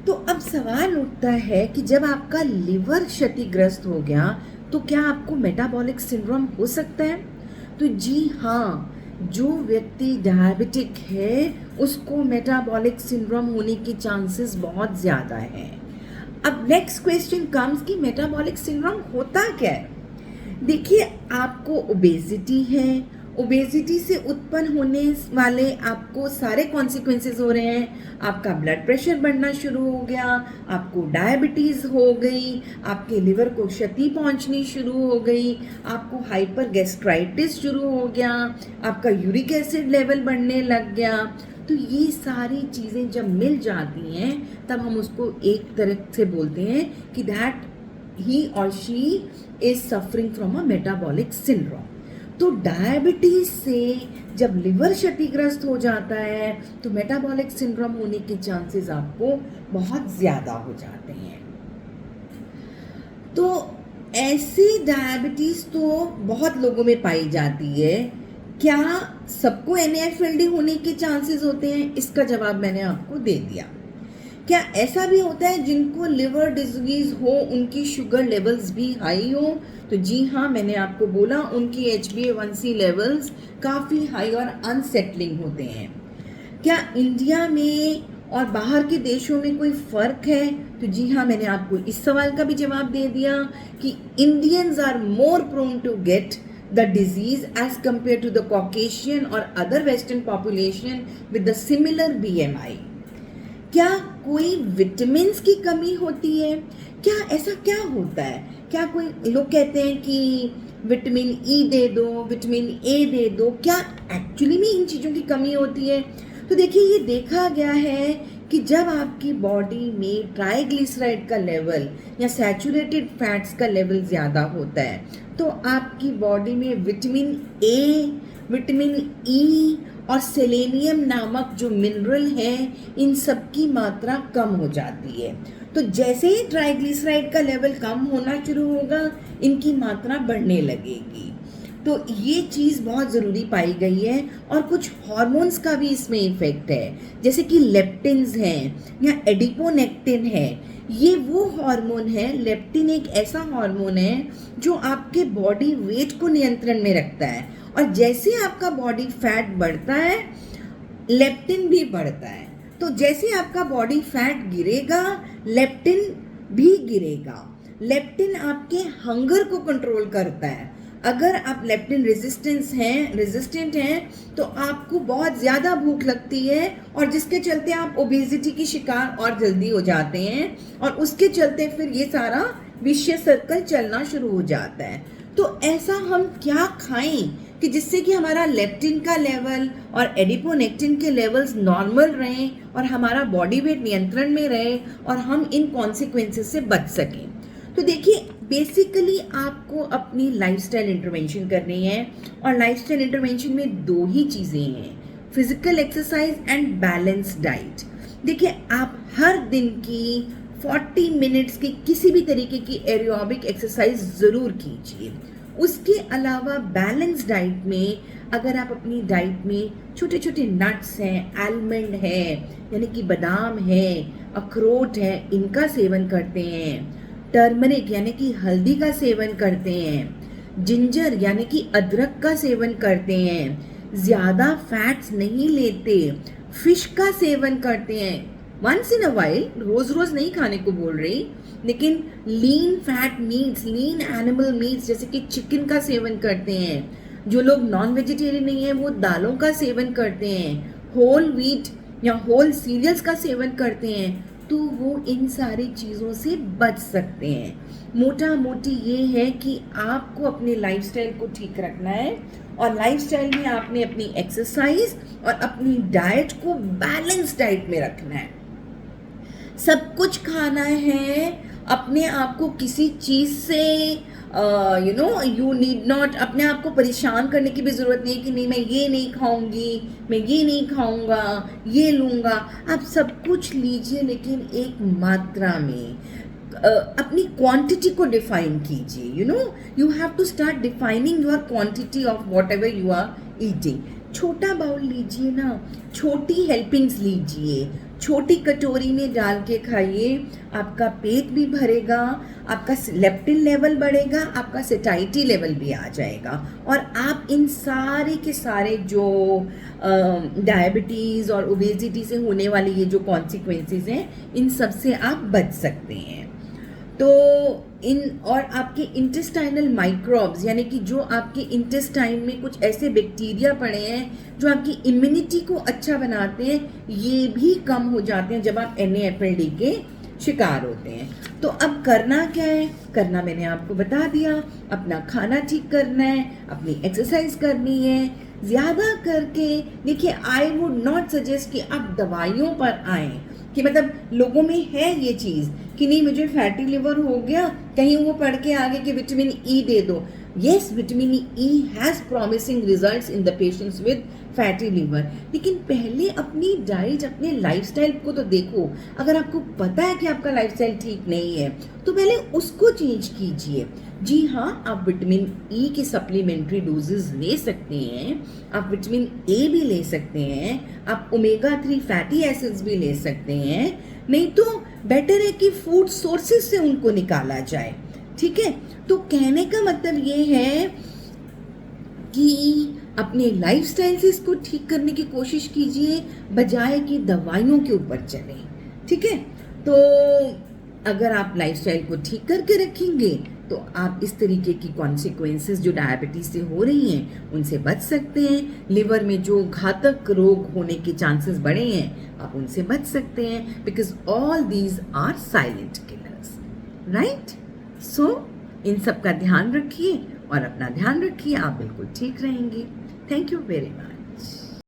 तो अब सवाल उठता है कि जब आपका लिवर क्षतिग्रस्त हो गया तो क्या आपको मेटाबॉलिक सिंड्रोम हो सकता है? तो जी हाँ, जो व्यक्ति डायबिटिक है उसको मेटाबॉलिक सिंड्रोम होने के चांसेस बहुत ज़्यादा हैं। अब नेक्स्ट क्वेश्चन कम्स कि मेटाबॉलिक सिंड्रोम होता क्या है? देखिए, आपको ओबेसिटी है, ओबेसिटी से उत्पन्न होने वाले आपको सारे कॉन्सिक्वेंसेस हो रहे हैं। आपका ब्लड प्रेशर बढ़ना शुरू हो गया, आपको डायबिटीज़ हो गई, आपके लिवर को क्षति पहुंचनी शुरू हो गई, आपको हाइपर गैस्ट्राइटिस शुरू हो गया, आपका यूरिक एसिड लेवल बढ़ने लग गया। तो ये सारी चीज़ें जब मिल जाती हैं तब हम उसको एक तरह से बोलते हैं कि that he or she is suffering from a metabolic syndrome। तो डायबिटीज से जब लिवर क्षतिग्रस्त हो जाता है तो मेटाबॉलिक सिंड्रोम होने के चांसेस आपको बहुत ज़्यादा हो जाते हैं। तो ऐसी डायबिटीज तो बहुत लोगों में पाई जाती है। क्या सबको NAFLD होने के चांसेस होते हैं? इसका जवाब मैंने आपको दे दिया। क्या ऐसा भी होता है जिनको लिवर डिजीज हो उनकी शुगर लेवल्स भी हाई हो? तो जी हाँ, मैंने आपको बोला उनकी HbA1c लेवल्स काफ़ी हाई और अनसेटलिंग होते हैं। क्या इंडिया में और बाहर के देशों में कोई फ़र्क है? तो जी हाँ, मैंने आपको इस सवाल का भी जवाब दे दिया कि Indians are more prone to get the disease as compared to the Caucasian or other Western population with the similar BMI। क्या कोई विटामिन्स की कमी होती है? क्या ऐसा क्या होता है? क्या कोई लोग कहते हैं कि विटामिन ई दे दो, विटामिन ए दे दो, क्या एक्चुअली में इन चीज़ों की कमी होती है? तो देखिए, ये देखा गया है कि जब आपकी बॉडी में ट्राइग्लिसराइड का लेवल या सैचुरेटेड फैट्स का लेवल ज़्यादा होता है तो आपकी बॉडी में विटामिन ए, विटामिन ई और सेलेनियम नामक जो मिनरल है इन सब की मात्रा कम हो जाती है। तो जैसे ही ट्राइग्लिसराइड का लेवल कम होना शुरू होगा इनकी मात्रा बढ़ने लगेगी। तो ये चीज़ बहुत ज़रूरी पाई गई है। और कुछ हार्मोन्स का भी इसमें इफेक्ट है, जैसे कि लेप्टिन्स हैं या एडिपोनेक्टिन है। ये वो हार्मोन है, लेप्टिन एक ऐसा हार्मोन है जो आपके बॉडी वेट को नियंत्रण में रखता है और जैसे आपका बॉडी फैट बढ़ता है लेप्टिन भी बढ़ता है। तो जैसे आपका बॉडी फैट गिरेगा लेप्टिन भी गिरेगा। लेप्टिन आपके हंगर को कंट्रोल करता है। अगर आप लेप्टिन रेजिस्टेंट हैं तो आपको बहुत ज़्यादा भूख लगती है और जिसके चलते आप ओबेसिटी की शिकार और जल्दी हो जाते हैं और उसके चलते फिर ये सारा विशियस सर्कल चलना शुरू हो जाता है। तो ऐसा हम क्या खाएं कि जिससे कि हमारा लेप्टिन का लेवल और एडिपोनेक्टिन के लेवल्स नॉर्मल रहें और हमारा बॉडी वेट नियंत्रण में रहे और हम इन कॉन्सिक्वेंसेस से बच सकें। तो देखिए, बेसिकली आपको अपनी लाइफस्टाइल इंटरवेंशन करनी है और लाइफस्टाइल इंटरवेंशन में दो ही चीज़ें हैं, physical exercise and balance diet. देखिए, आप हर दिन की 40 मिनट्स की किसी भी तरीके की एरोबिक एक्सरसाइज ज़रूर कीजिए। उसके अलावा बैलेंस डाइट में अगर आप अपनी डाइट में छोटे छोटे नट्स हैं, आलमंड है यानी कि बादाम है, अखरोट है, इनका सेवन करते हैं, टर्मरिक यानी कि हल्दी का सेवन करते हैं, जिंजर यानी कि अदरक का सेवन करते हैं, ज़्यादा फैट्स नहीं लेते, फिश का सेवन करते हैं वंस इन अ वाइल, रोज़ रोज़ नहीं खाने को बोल रही, लेकिन लीन फैट मीट्स, लीन एनिमल मीट्स जैसे कि चिकन का सेवन करते हैं। जो लोग नॉन वेजिटेरियन नहीं है वो दालों का सेवन करते हैं, होल व्हीट या होल सीरियल्स का सेवन करते हैं, तो वो इन सारी चीज़ों से बच सकते हैं। मोटा मोटी ये है कि आपको अपने लाइफस्टाइल को ठीक रखना है और लाइफस्टाइल में आपने अपनी एक्सरसाइज और अपनी डाइट को बैलेंस डाइट में रखना है। सब कुछ खाना है, अपने आप को किसी चीज़ से यू नीड नॉट अपने आप को परेशान करने की भी ज़रूरत नहीं है कि नहीं मैं ये नहीं खाऊंगी, मैं ये नहीं खाऊंगा, ये लूँगा। आप सब कुछ लीजिए लेकिन एक मात्रा में। अपनी क्वांटिटी को डिफाइन कीजिए। You have to start defining your quantity of whatever you are eating. छोटा बाउल लीजिए ना, छोटी हेल्पिंग्स लीजिए, छोटी कटोरी में डाल के खाइए, आपका पेट भी भरेगा, आपका लेप्टिन लेवल बढ़ेगा, आपका सेटाइटी लेवल भी आ जाएगा, और आप इन सारे के सारे जो डायबिटीज़ और ओबेसिटी से होने वाली ये जो कॉन्सिक्वेंसेस हैं, इन सब से आप बच सकते हैं। तो इन और आपके इंटेस्टाइनल माइक्रोब्स, यानी कि जो आपके इंटेस्टाइन में कुछ ऐसे बैक्टीरिया पड़े हैं जो आपकी इम्यूनिटी को अच्छा बनाते हैं, ये भी कम हो जाते हैं जब आप NAFLD के शिकार होते हैं। तो अब करना क्या है? करना मैंने आपको बता दिया, अपना खाना ठीक करना है, अपनी एक्सरसाइज करनी है, ज़्यादा करके देखिए, आई वुड नॉट सजेस्ट कि आप दवाइयों पर आएँ, कि मतलब लोगों में है ये चीज़ कि नहीं मुझे फैटी लिवर हो गया, कहीं वो पढ़ के आगे कि विटामिन ई दे दो। Yes, vitamin E has promising results in the patients with fatty liver, लेकिन पहले अपनी डाइट, अपने लाइफस्टाइल को तो देखो। अगर आपको पता है कि आपका लाइफस्टाइल ठीक नहीं है तो पहले उसको चेंज कीजिए। जी हाँ, आप विटामिन ई के सप्लीमेंट्री डोजेज ले सकते हैं, आप विटामिन ए भी ले सकते हैं, आप ओमेगा 3 फैटी एसिड्स भी ले सकते हैं, नहीं तो बेटर है कि फूड सोर्सेज से उनको निकाला जाए। ठीक है, तो कहने का मतलब ये है कि अपने लाइफस्टाइल से इसको ठीक करने की कोशिश कीजिए, बजाय कि दवाइयों के ऊपर चलें। ठीक है, तो अगर आप लाइफस्टाइल को ठीक करके रखेंगे तो आप इस तरीके की कॉन्सिक्वेंसेस जो डायबिटीज़ से हो रही हैं उनसे बच सकते हैं। लिवर में जो घातक रोग होने के चांसेस बढ़े हैं, आप उनसे बच सकते हैं, because all these are silent killers, right? So इन सब का ध्यान रखिए और अपना ध्यान रखिए, आप बिल्कुल ठीक रहेंगे। Thank you very much.